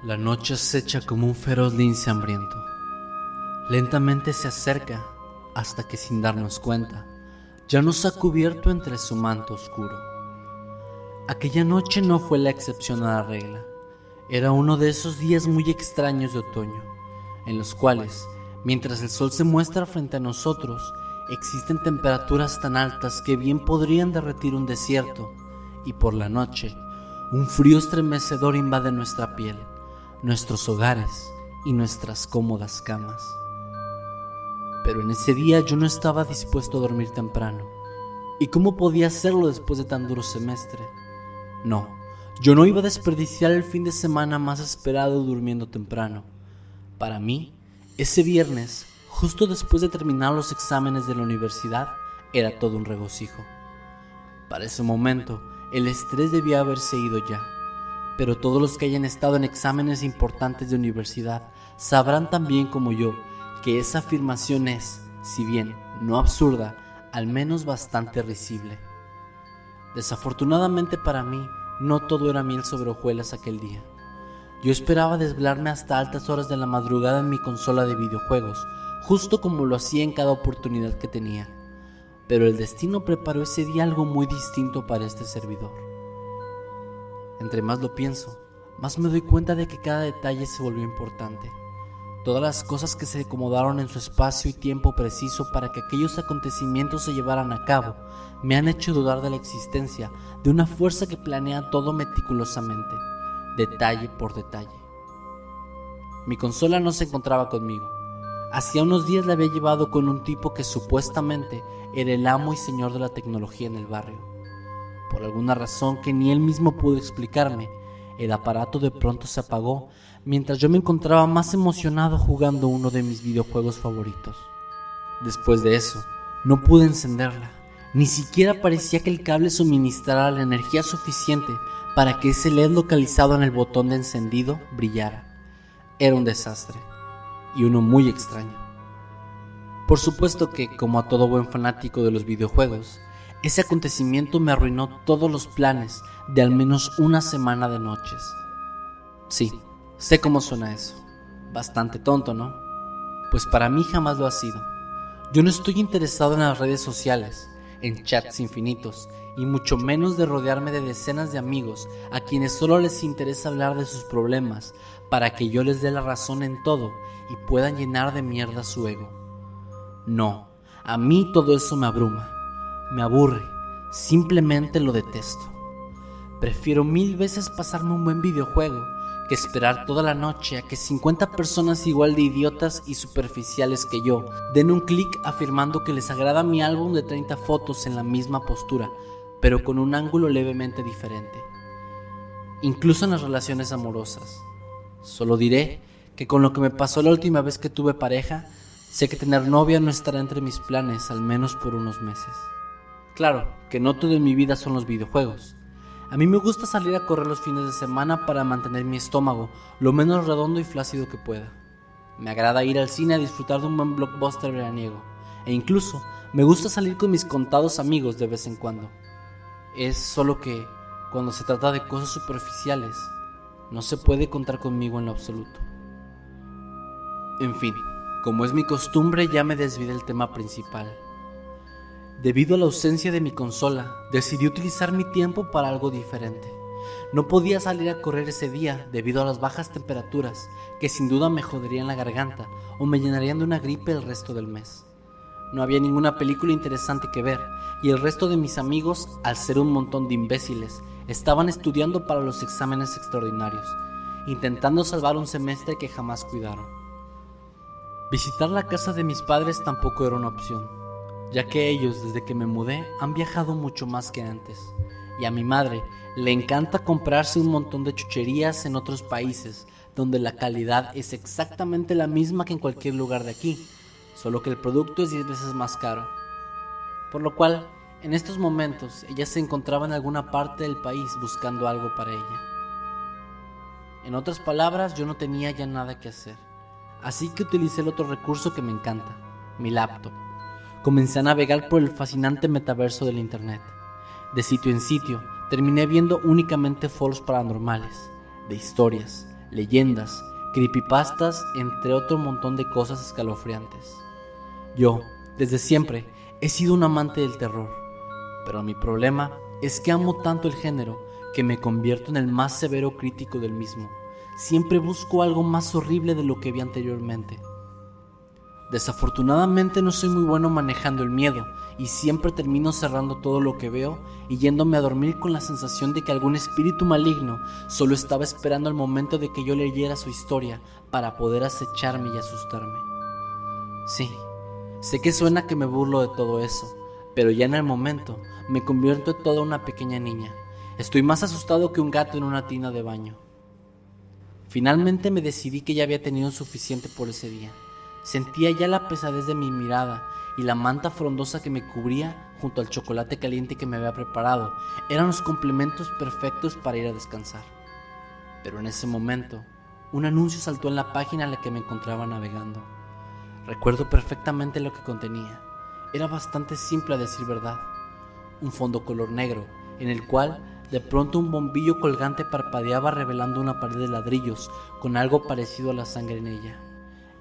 La noche acecha como un feroz lince hambriento. Lentamente se acerca hasta que, sin darnos cuenta, ya nos ha cubierto entre su manto oscuro. Aquella noche no fue la excepción a la regla. Era uno de esos días muy extraños de otoño, en los cuales, mientras el sol se muestra frente a nosotros, existen temperaturas tan altas que bien podrían derretir un desierto, y por la noche, un frío estremecedor invade nuestra piel, nuestros hogares y nuestras cómodas camas. Pero en ese día yo no estaba dispuesto a dormir temprano. ¿Y cómo podía hacerlo después de tan duro semestre? No, yo no iba a desperdiciar el fin de semana más esperado durmiendo temprano. Para mí, ese viernes, justo después de terminar los exámenes de la universidad, era todo un regocijo. Para ese momento, el estrés debía haberse ido ya. Pero todos los que hayan estado en exámenes importantes de universidad sabrán también como yo que esa afirmación es, si bien no absurda, al menos bastante risible. Desafortunadamente para mí, no todo era miel sobre hojuelas aquel día. Yo esperaba desvelarme hasta altas horas de la madrugada en mi consola de videojuegos, justo como lo hacía en cada oportunidad que tenía. Pero el destino preparó ese día algo muy distinto para este servidor. Entre más lo pienso, más me doy cuenta de que cada detalle se volvió importante. Todas las cosas que se acomodaron en su espacio y tiempo preciso para que aquellos acontecimientos se llevaran a cabo me han hecho dudar de la existencia de una fuerza que planea todo meticulosamente, detalle por detalle. Mi consola no se encontraba conmigo. Hacía unos días la había llevado con un tipo que supuestamente era el amo y señor de la tecnología en el barrio. Por alguna razón que ni él mismo pudo explicarme, el aparato de pronto se apagó mientras yo me encontraba más emocionado jugando uno de mis videojuegos favoritos. Después de eso, no pude encenderla. Ni siquiera parecía que el cable suministrara la energía suficiente para que ese LED localizado en el botón de encendido brillara. Era un desastre, y uno muy extraño. Por supuesto que, como a todo buen fanático de los videojuegos, ese acontecimiento me arruinó todos los planes de al menos una semana de noches. Sí, sé cómo suena eso. Bastante tonto, ¿no? Pues para mí jamás lo ha sido. Yo no estoy interesado en las redes sociales, en chats infinitos, y mucho menos de rodearme de decenas de amigos a quienes solo les interesa hablar de sus problemas para que yo les dé la razón en todo y puedan llenar de mierda su ego. No, a mí todo eso me abruma. Me aburre, simplemente lo detesto. Prefiero 1000 veces pasarme un buen videojuego que esperar toda la noche a que 50 personas igual de idiotas y superficiales que yo den un clic afirmando que les agrada mi álbum de 30 fotos en la misma postura, pero con un ángulo levemente diferente. Incluso en las relaciones amorosas. Solo diré que con lo que me pasó la última vez que tuve pareja, sé que tener novia no estará entre mis planes al menos por unos meses. Claro, que no todo en mi vida son los videojuegos. A mí me gusta salir a correr los fines de semana para mantener mi estómago lo menos redondo y flácido que pueda. Me agrada ir al cine a disfrutar de un buen blockbuster veraniego. E incluso me gusta salir con mis contados amigos de vez en cuando. Es solo que, cuando se trata de cosas superficiales, no se puede contar conmigo en lo absoluto. En fin, como es mi costumbre, ya me desvié del tema principal. Debido a la ausencia de mi consola, decidí utilizar mi tiempo para algo diferente. No podía salir a correr ese día debido a las bajas temperaturas, que sin duda me joderían la garganta o me llenarían de una gripe el resto del mes. No había ninguna película interesante que ver, y el resto de mis amigos, al ser un montón de imbéciles, estaban estudiando para los exámenes extraordinarios, intentando salvar un semestre que jamás cuidaron. Visitar la casa de mis padres tampoco era una opción, ya que ellos, desde que me mudé, han viajado mucho más que antes, y a mi madre le encanta comprarse un montón de chucherías en otros países, donde la calidad es exactamente la misma que en cualquier lugar de aquí, solo que el producto es 10 veces más caro. Por lo cual, En estos momentos, ella se encontraba en alguna parte del país buscando algo para ella. En otras palabras, yo no tenía ya nada que hacer, así que utilicé el otro recurso que me encanta, mi laptop. Comencé a navegar por el fascinante metaverso del internet. De sitio en sitio, terminé viendo únicamente foros paranormales, de historias, leyendas, creepypastas, entre otro montón de cosas escalofriantes. Yo, desde siempre, he sido un amante del terror, pero mi problema es que amo tanto el género que me convierto en el más severo crítico del mismo. Siempre busco algo más horrible de lo que vi anteriormente. Desafortunadamente no soy muy bueno manejando el miedo y siempre termino cerrando todo lo que veo y yéndome a dormir con la sensación de que algún espíritu maligno solo estaba esperando el momento de que yo leyera su historia para poder acecharme y asustarme. Sí, sé que suena que me burlo de todo eso, pero ya en el momento me convierto en toda una pequeña niña. Estoy más asustado que un gato en una tina de baño. Finalmente me decidí que ya había tenido suficiente por ese día. Sentía ya la pesadez de mi mirada y la manta frondosa que me cubría junto al chocolate caliente que me había preparado eran los complementos perfectos para ir a descansar. Pero en ese momento, un anuncio saltó en la página en la que me encontraba navegando. Recuerdo perfectamente lo que contenía. Era bastante simple a decir verdad. Un fondo color negro, en el cual de pronto un bombillo colgante parpadeaba revelando una pared de ladrillos con algo parecido a la sangre en ella,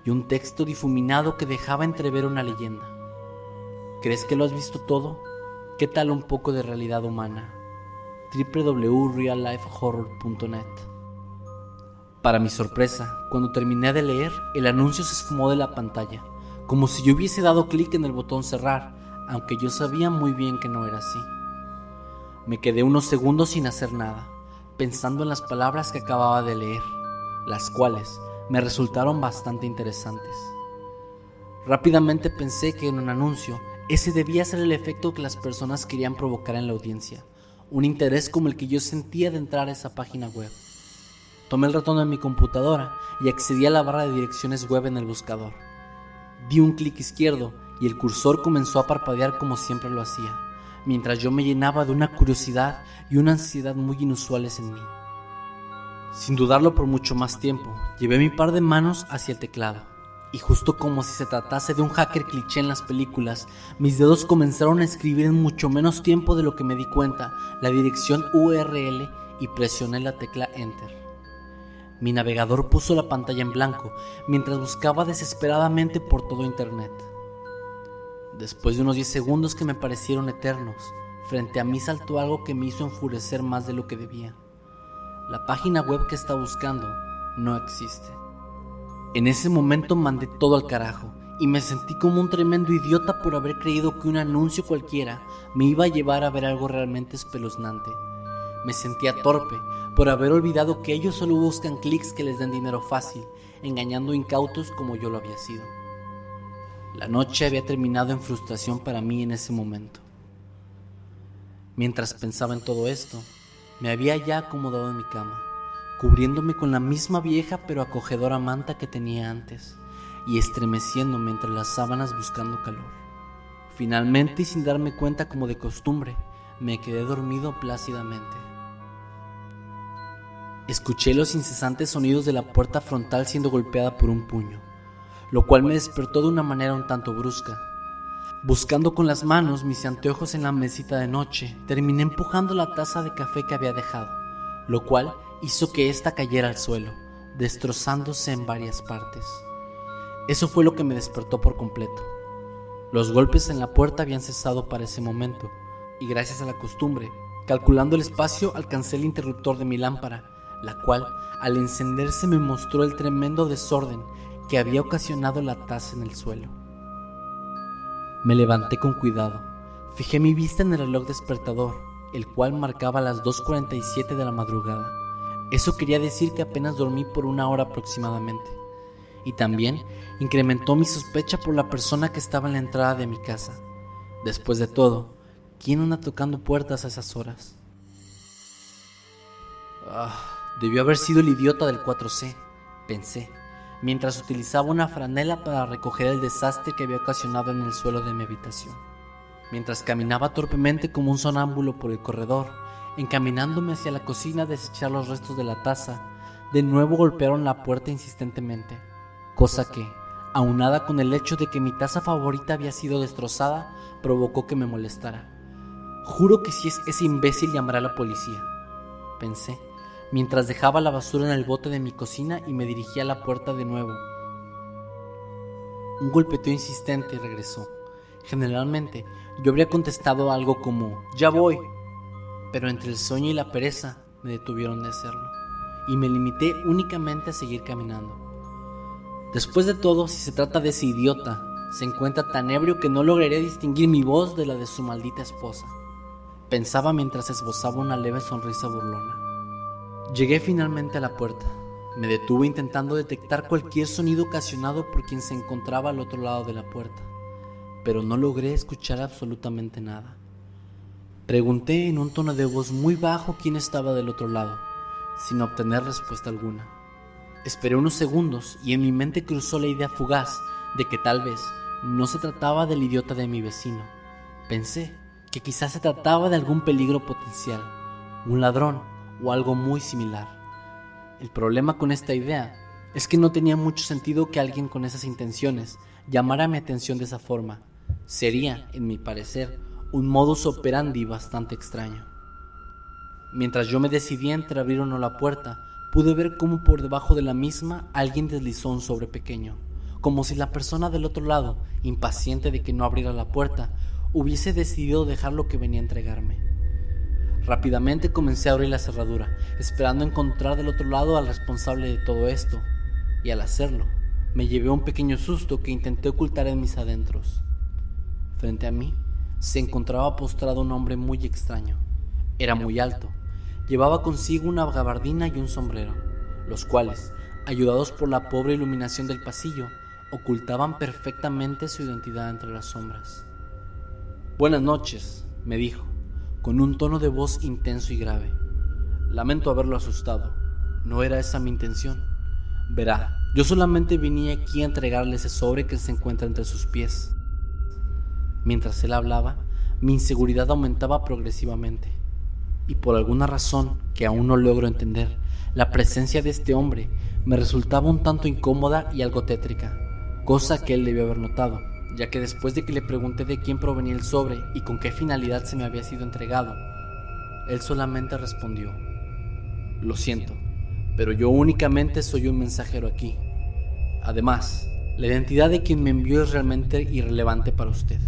y un texto difuminado que dejaba entrever una leyenda. ¿Crees que lo has visto todo? ¿Qué tal un poco de realidad humana? www.reallifehorror.net. Para mi sorpresa, cuando terminé de leer, el anuncio se esfumó de la pantalla, como si yo hubiese dado clic en el botón cerrar, aunque yo sabía muy bien que no era así. Me quedé unos segundos sin hacer nada, pensando en las palabras que acababa de leer, las cuales me resultaron bastante interesantes. Rápidamente pensé que en un anuncio ese debía ser el efecto que las personas querían provocar en la audiencia, un interés como el que yo sentía de entrar a esa página web. Tomé el ratón de mi computadora y accedí a la barra de direcciones web en el buscador. Di un clic izquierdo y el cursor comenzó a parpadear como siempre lo hacía, mientras yo me llenaba de una curiosidad y una ansiedad muy inusuales en mí. Sin dudarlo por mucho más tiempo, llevé mi par de manos hacia el teclado, y justo como si se tratase de un hacker cliché en las películas, mis dedos comenzaron a escribir en mucho menos tiempo de lo que me di cuenta la dirección URL y presioné la tecla Enter. Mi navegador puso la pantalla en blanco mientras buscaba desesperadamente por todo internet. Después de unos 10 segundos que me parecieron eternos, frente a mí saltó algo que me hizo enfurecer más de lo que debía. La página web que estaba buscando no existe. En ese momento mandé todo al carajo y me sentí como un tremendo idiota por haber creído que un anuncio cualquiera me iba a llevar a ver algo realmente espeluznante. Me sentía torpe por haber olvidado que ellos solo buscan clics que les den dinero fácil, engañando incautos como yo lo había sido. La noche había terminado en frustración para mí en ese momento. Mientras pensaba en todo esto, me había ya acomodado en mi cama, cubriéndome con la misma vieja pero acogedora manta que tenía antes, y estremeciéndome entre las sábanas buscando calor. Finalmente, y sin darme cuenta como de costumbre, me quedé dormido plácidamente. Escuché los incesantes sonidos de la puerta frontal siendo golpeada por un puño, lo cual me despertó de una manera un tanto brusca. Buscando con las manos mis anteojos en la mesita de noche, terminé empujando la taza de café que había dejado, lo cual hizo que ésta cayera al suelo, destrozándose en varias partes. Eso fue lo que me despertó por completo. Los golpes en la puerta habían cesado para ese momento, y gracias a la costumbre, calculando el espacio, alcancé el interruptor de mi lámpara, la cual, al encenderse, me mostró el tremendo desorden que había ocasionado la taza en el suelo. Me levanté con cuidado, fijé mi vista en el reloj despertador, el cual marcaba las 2:47 de la madrugada. Eso quería decir que apenas dormí por una hora aproximadamente, y también incrementó mi sospecha por la persona que estaba en la entrada de mi casa. Después de todo, ¿quién anda tocando puertas a esas horas? Debió haber sido el idiota del 4C, pensé, mientras utilizaba una franela para recoger el desastre que había ocasionado en el suelo de mi habitación. Mientras caminaba torpemente como un sonámbulo por el corredor, encaminándome hacia la cocina a desechar los restos de la taza, de nuevo golpearon la puerta insistentemente, cosa que, aunada con el hecho de que mi taza favorita había sido destrozada, provocó que me molestara. Juro que si es ese imbécil llamará a la policía, pensé, mientras dejaba la basura en el bote de mi cocina y me dirigía a la puerta de nuevo. Un golpeteo insistente regresó. Generalmente, yo habría contestado algo como, «Ya voy», pero entre el sueño y la pereza me detuvieron de hacerlo, y me limité únicamente a seguir caminando. Después de todo, si se trata de ese idiota, se encuentra tan ebrio que no lograría distinguir mi voz de la de su maldita esposa, pensaba mientras esbozaba una leve sonrisa burlona. Llegué finalmente a la puerta. Me detuve intentando detectar cualquier sonido ocasionado por quien se encontraba al otro lado de la puerta, pero no logré escuchar absolutamente nada. Pregunté en un tono de voz muy bajo quién estaba del otro lado, sin obtener respuesta alguna. Esperé unos segundos y en mi mente cruzó la idea fugaz de que tal vez no se trataba del idiota de mi vecino. Pensé que quizás se trataba de algún peligro potencial, un ladrón o algo muy similar. El problema con esta idea es que no tenía mucho sentido que alguien con esas intenciones llamara mi atención de esa forma. Sería, en mi parecer, un modus operandi bastante extraño. Mientras yo me decidía entre abrir o no la puerta, pude ver cómo por debajo de la misma alguien deslizó un sobre pequeño, como si la persona del otro lado, impaciente de que no abriera la puerta, hubiese decidido dejar lo que venía a entregarme. Rápidamente comencé a abrir la cerradura, esperando encontrar del otro lado al responsable de todo esto, y al hacerlo, me llevé un pequeño susto que intenté ocultar en mis adentros. Frente a mí se encontraba postrado un hombre muy extraño. Era muy alto, llevaba consigo una gabardina y un sombrero, los cuales, ayudados por la pobre iluminación del pasillo, ocultaban perfectamente su identidad entre las sombras. «Buenas noches», me dijo, con un tono de voz intenso y grave. «Lamento haberlo asustado. No era esa mi intención. Verá, yo solamente vine aquí a entregarle ese sobre que se encuentra entre sus pies». Mientras él hablaba, mi inseguridad aumentaba progresivamente, y por alguna razón que aún no logro entender, la presencia de este hombre me resultaba un tanto incómoda y algo tétrica, cosa que él debió haber notado, ya que después de que le pregunté de quién provenía el sobre y con qué finalidad se me había sido entregado, él solamente respondió: «Lo siento, pero yo únicamente soy un mensajero aquí. Además, la identidad de quien me envió es realmente irrelevante para usted.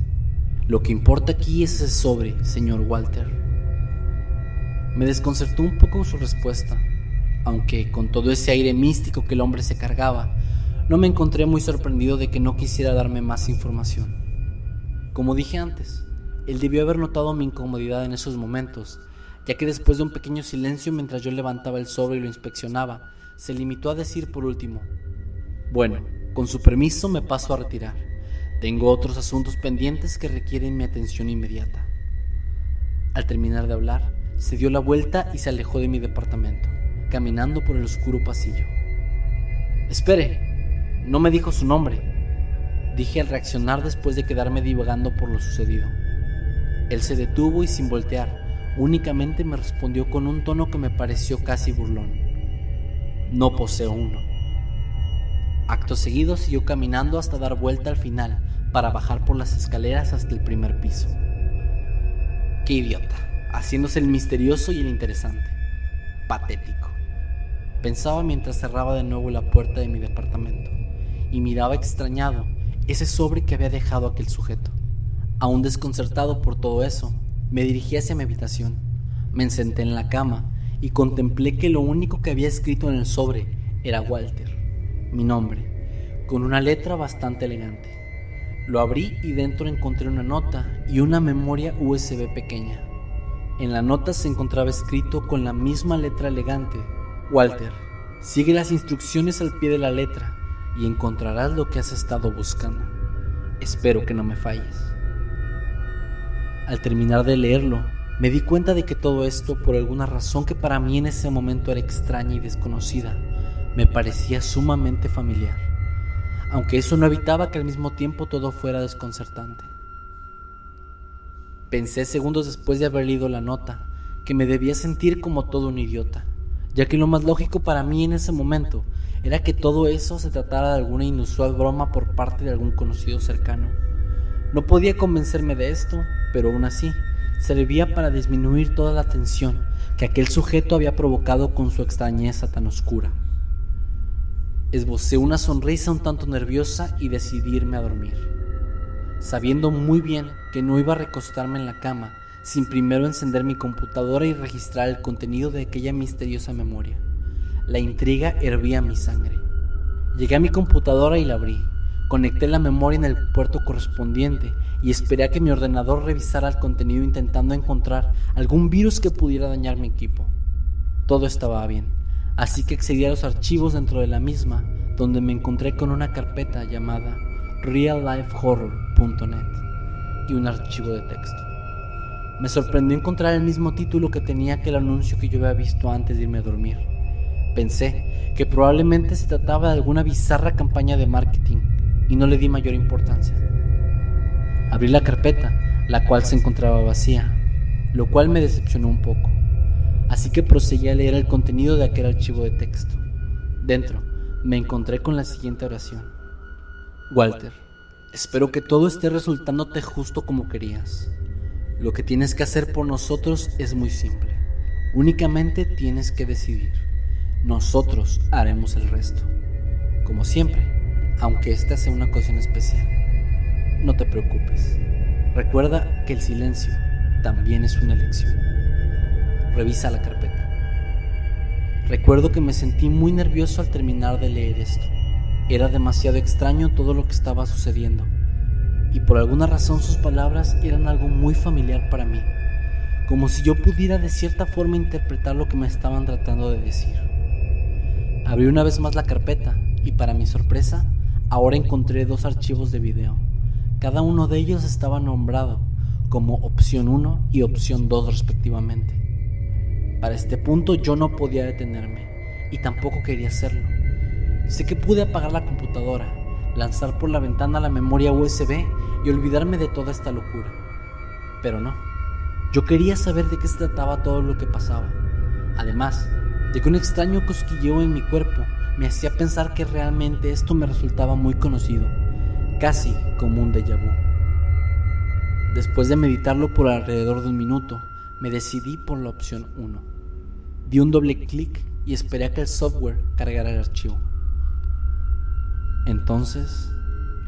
Lo que importa aquí es ese sobre, señor Walter». Me desconcertó un poco su respuesta, aunque con todo ese aire místico que el hombre se cargaba, no me encontré muy sorprendido de que no quisiera darme más información. Como dije antes, él debió haber notado mi incomodidad en esos momentos, ya que después de un pequeño silencio mientras yo levantaba el sobre y lo inspeccionaba, se limitó a decir por último: «Bueno, con su permiso me paso a retirar. Tengo otros asuntos pendientes que requieren mi atención inmediata». Al terminar de hablar, se dio la vuelta y se alejó de mi departamento, caminando por el oscuro pasillo. «Espere, no me dijo su nombre», dije al reaccionar después de quedarme divagando por lo sucedido. Él se detuvo y sin voltear, únicamente me respondió con un tono que me pareció casi burlón: «No poseo uno». Acto seguido siguió caminando hasta dar vuelta al final para bajar por las escaleras hasta el primer piso. «Qué idiota, haciéndose el misterioso y el interesante. Patético», pensaba mientras cerraba de nuevo la puerta de mi departamento y miraba extrañado ese sobre que había dejado aquel sujeto. Aún desconcertado por todo eso, me dirigí hacia mi habitación, me senté en la cama y contemplé que lo único que había escrito en el sobre era Walter, mi nombre, con una letra bastante elegante. Lo abrí y dentro encontré una nota y una memoria USB pequeña. En la nota se encontraba escrito con la misma letra elegante: «Walter, sigue las instrucciones al pie de la letra y encontrarás lo que has estado buscando. Espero que no me falles». Al terminar de leerlo, me di cuenta de que todo esto, por alguna razón que para mí en ese momento era extraña y desconocida, me parecía sumamente familiar, aunque eso no evitaba que al mismo tiempo todo fuera desconcertante. Pensé segundos después de haber leído la nota que me debía sentir como todo un idiota, ya que lo más lógico para mí en ese momento era que todo eso se tratara de alguna inusual broma por parte de algún conocido cercano. No podía convencerme de esto, pero aún así servía para disminuir toda la tensión que aquel sujeto había provocado con su extrañeza tan oscura. Esbocé una sonrisa un tanto nerviosa y decidí irme a dormir, sabiendo muy bien que no iba a recostarme en la cama sin primero encender mi computadora y registrar el contenido de aquella misteriosa memoria. La intriga hervía mi sangre. Llegué a mi computadora y la abrí. Conecté la memoria en el puerto correspondiente y esperé a que mi ordenador revisara el contenido intentando encontrar algún virus que pudiera dañar mi equipo. Todo estaba bien, así que accedí a los archivos dentro de la misma, donde me encontré con una carpeta llamada reallifehorror.net y un archivo de texto. Me sorprendió encontrar el mismo título que tenía aquel anuncio que yo había visto antes de irme a dormir. Pensé que probablemente se trataba de alguna bizarra campaña de marketing y no le di mayor importancia. Abrí la carpeta, la cual se encontraba vacía, lo cual me decepcionó un poco, así que proseguí a leer el contenido de aquel archivo de texto. Dentro, me encontré con la siguiente oración: Walter, espero que todo esté resultándote justo como querías. Lo que tienes que hacer por nosotros es muy simple. Únicamente tienes que decidir. Nosotros haremos el resto. Como siempre, aunque esta sea una ocasión especial. No te preocupes. Recuerda que el silencio también es una elección. Revisa la carpeta. Recuerdo que me sentí muy nervioso al terminar de leer esto. Era demasiado extraño todo lo que estaba sucediendo, y por alguna razón sus palabras eran algo muy familiar para mí, como si yo pudiera de cierta forma interpretar lo que me estaban tratando de decir. Abrí una vez más la carpeta y para mi sorpresa, ahora encontré 2 archivos de video. Cada uno de ellos estaba nombrado como opción 1 y opción 2 respectivamente. Para este punto yo no podía detenerme y tampoco quería hacerlo. Sé que pude apagar la computadora, lanzar por la ventana la memoria USB y olvidarme de toda esta locura. Pero no, yo quería saber de qué se trataba todo lo que pasaba. Además de que un extraño cosquilleo en mi cuerpo me hacía pensar que realmente esto me resultaba muy conocido, casi como un déjà vu. Después de meditarlo por alrededor de un minuto, me decidí por la opción 1. Di un doble clic y esperé a que el software cargara el archivo. Entonces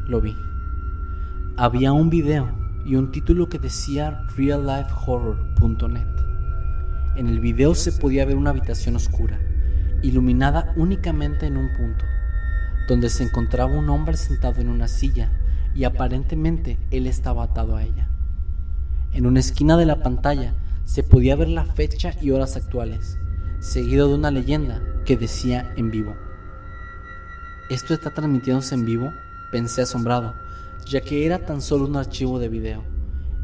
lo vi. Había un video y un título que decía reallifehorror.net. En el video se podía ver una habitación oscura, iluminada únicamente en un punto, donde se encontraba un hombre sentado en una silla y aparentemente él estaba atado a ella. En una esquina de la pantalla se podía ver la fecha y horas actuales, seguido de una leyenda que decía en vivo. ¿Esto está transmitiéndose en vivo?, pensé asombrado, ya que era tan solo un archivo de video,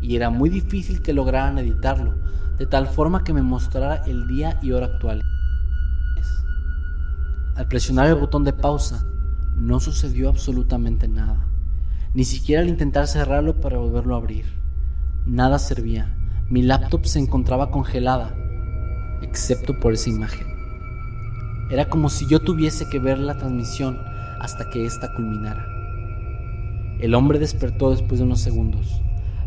y era muy difícil que lograran editarlo, de tal forma que me mostrara el día y hora actuales. Al presionar el botón de pausa, no sucedió absolutamente nada, ni siquiera al intentar cerrarlo para volverlo a abrir. Nada servía, mi laptop se encontraba congelada, excepto por esa imagen. Era como si yo tuviese que ver la transmisión hasta que ésta culminara. El hombre despertó después de unos segundos.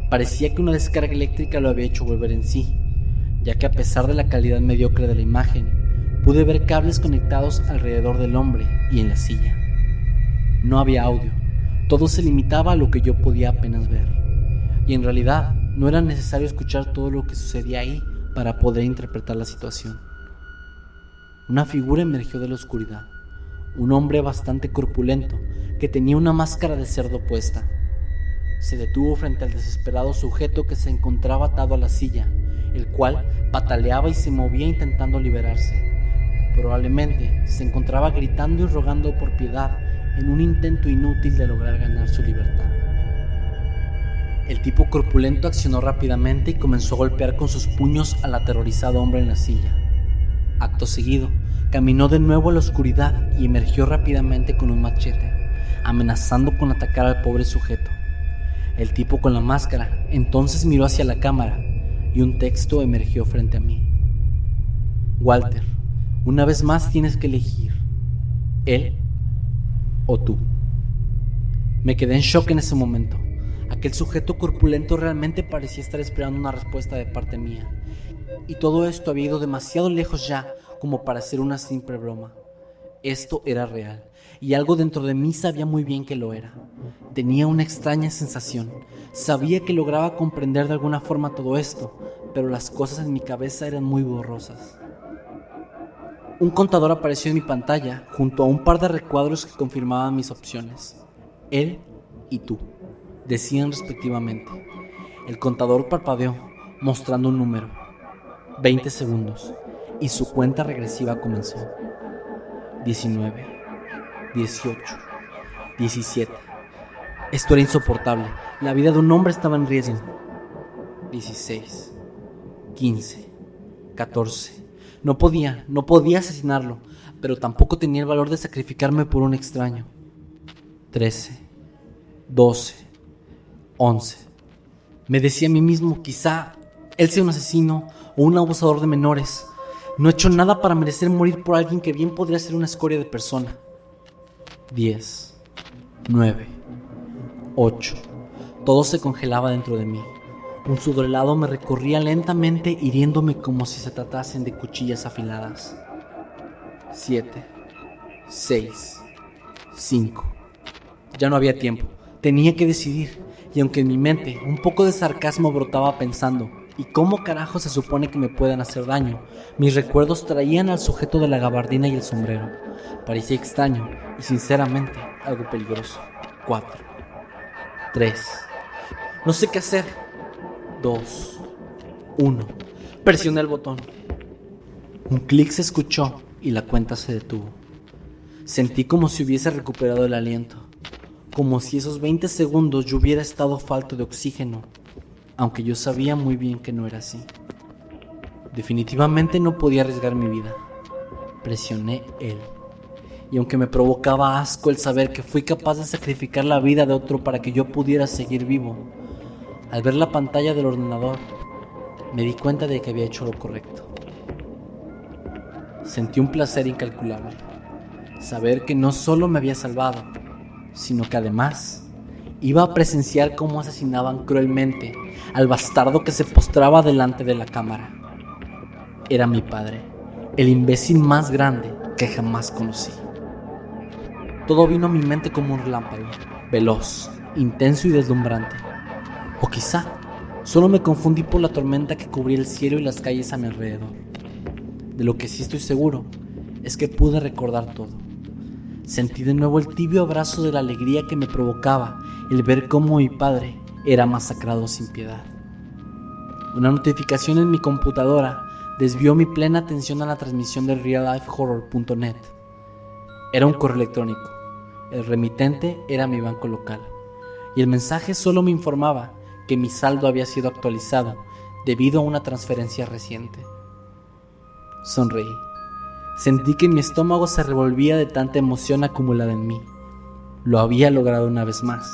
Parecía que una descarga eléctrica lo había hecho volver en sí, ya que a pesar de la calidad mediocre de la imagen, pude ver cables conectados alrededor del hombre y en la silla. No había audio, todo se limitaba a lo que yo podía apenas ver, y en realidad no era necesario escuchar todo lo que sucedía ahí para poder interpretar la situación. Una figura emergió de la oscuridad, un hombre bastante corpulento que tenía una máscara de cerdo puesta. Se detuvo frente al desesperado sujeto que se encontraba atado a la silla, el cual pataleaba y se movía intentando liberarse. Probablemente se encontraba gritando y rogando por piedad en un intento inútil de lograr ganar su libertad. El tipo corpulento accionó rápidamente y comenzó a golpear con sus puños al aterrorizado hombre en la silla. Acto seguido, caminó de nuevo a la oscuridad y emergió rápidamente con un machete, amenazando con atacar al pobre sujeto. El tipo con la máscara entonces miró hacia la cámara y un texto emergió frente a mí. Walter, una vez más tienes que elegir, él o tú. Me quedé en shock en ese momento. Aquel sujeto corpulento realmente parecía estar esperando una respuesta de parte mía. Y todo esto había ido demasiado lejos ya como para ser una simple broma. Esto era real, y algo dentro de mí sabía muy bien que lo era. Tenía una extraña sensación. Sabía que lograba comprender de alguna forma todo esto, pero las cosas en mi cabeza eran muy borrosas. Un contador apareció en mi pantalla junto a un par de recuadros que confirmaban mis opciones. Él y tú, decían respectivamente. El contador parpadeó, mostrando un número. 20 segundos, y su cuenta regresiva comenzó. 19, 18, 17. Esto era insoportable. La vida de un hombre estaba en riesgo. 16, 15, 14. No podía asesinarlo, pero tampoco tenía el valor de sacrificarme por un extraño. 13, 12, 11. Me decía a mí mismo, quizá él sea un asesino o un abusador de menores. No he hecho nada para merecer morir por alguien que bien podría ser una escoria de persona. 10, 9, 8. Todo se congelaba dentro de mí. Un sudor helado me recorría lentamente, hiriéndome como si se tratasen de cuchillas afiladas. 7, 6, 5. Ya no había tiempo. Tenía que decidir. Y aunque en mi mente un poco de sarcasmo brotaba pensando, ¿y cómo carajo se supone que me puedan hacer daño? Mis recuerdos traían al sujeto de la gabardina y el sombrero. Parecía extraño y sinceramente algo peligroso. 4, 3. No sé qué hacer. 2, 1. Presioné el botón. Un clic se escuchó y la cuenta se detuvo. Sentí como si hubiese recuperado el aliento. Como si esos 20 segundos yo hubiera estado falto de oxígeno, aunque yo sabía muy bien que no era así. Definitivamente no podía arriesgar mi vida. Presioné él. Y aunque me provocaba asco el saber que fui capaz de sacrificar la vida de otro para que yo pudiera seguir vivo, al ver la pantalla del ordenador, me di cuenta de que había hecho lo correcto. Sentí un placer incalculable. Saber que no solo me había salvado, sino que además iba a presenciar cómo asesinaban cruelmente al bastardo que se postraba delante de la cámara. Era mi padre, el imbécil más grande que jamás conocí. Todo vino a mi mente como un relámpago, veloz, intenso y deslumbrante. O quizá solo me confundí por la tormenta que cubría el cielo y las calles a mi alrededor. De lo que sí estoy seguro es que pude recordar todo. Sentí de nuevo el tibio abrazo de la alegría que me provocaba el ver cómo mi padre era masacrado sin piedad. Una notificación en mi computadora desvió mi plena atención a la transmisión de reallifehorror.net. Era un correo electrónico. El remitente era mi banco local. Y el mensaje solo me informaba que mi saldo había sido actualizado debido a una transferencia reciente. Sonreí. Sentí que mi estómago se revolvía de tanta emoción acumulada en mí. Lo había logrado una vez más.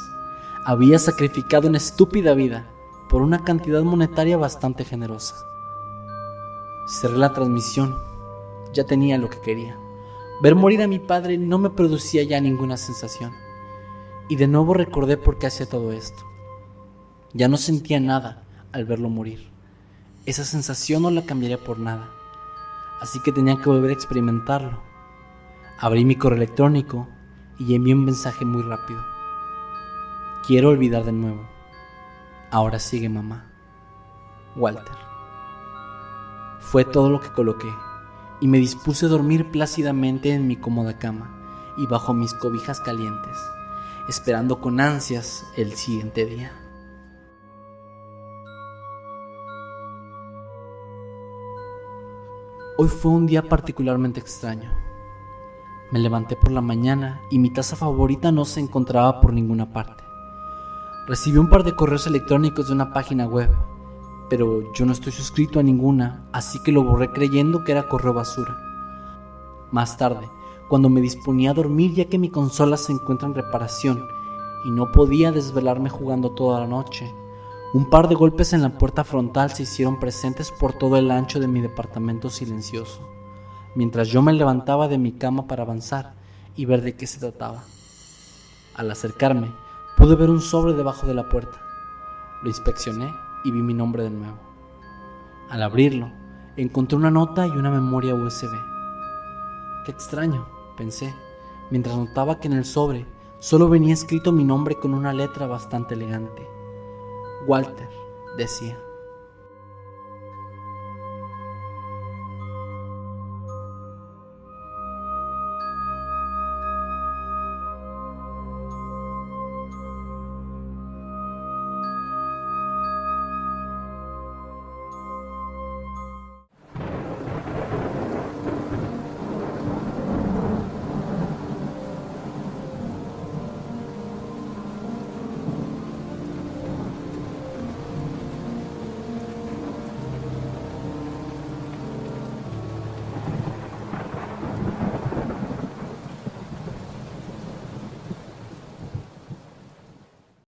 Había sacrificado una estúpida vida por una cantidad monetaria bastante generosa. Cerré la transmisión. Ya tenía lo que quería. Ver morir a mi padre no me producía ya ninguna sensación. Y de nuevo recordé por qué hacía todo esto. Ya no sentía nada al verlo morir. Esa sensación no la cambiaría por nada. Así que tenía que volver a experimentarlo. Abrí mi correo electrónico y envié un mensaje muy rápido. Quiero olvidar de nuevo. Ahora sigue mamá. Walter. Fue todo lo que coloqué y me dispuse a dormir plácidamente en mi cómoda cama y bajo mis cobijas calientes, esperando con ansias el siguiente día. Hoy fue un día particularmente extraño. Me levanté por la mañana y mi taza favorita no se encontraba por ninguna parte. Recibí un par de correos electrónicos de una página web, pero yo no estoy suscrito a ninguna, así que lo borré creyendo que era correo basura. Más tarde, cuando me disponía a dormir ya que mi consola se encuentra en reparación y no podía desvelarme jugando toda la noche. Un par de golpes en la puerta frontal se hicieron presentes por todo el ancho de mi departamento silencioso, mientras yo me levantaba de mi cama para avanzar y ver de qué se trataba. Al acercarme, pude ver un sobre debajo de la puerta. Lo inspeccioné y vi mi nombre de nuevo. Al abrirlo, encontré una nota y una memoria USB. Qué extraño, pensé, mientras notaba que en el sobre solo venía escrito mi nombre con una letra bastante elegante. Walter, decía.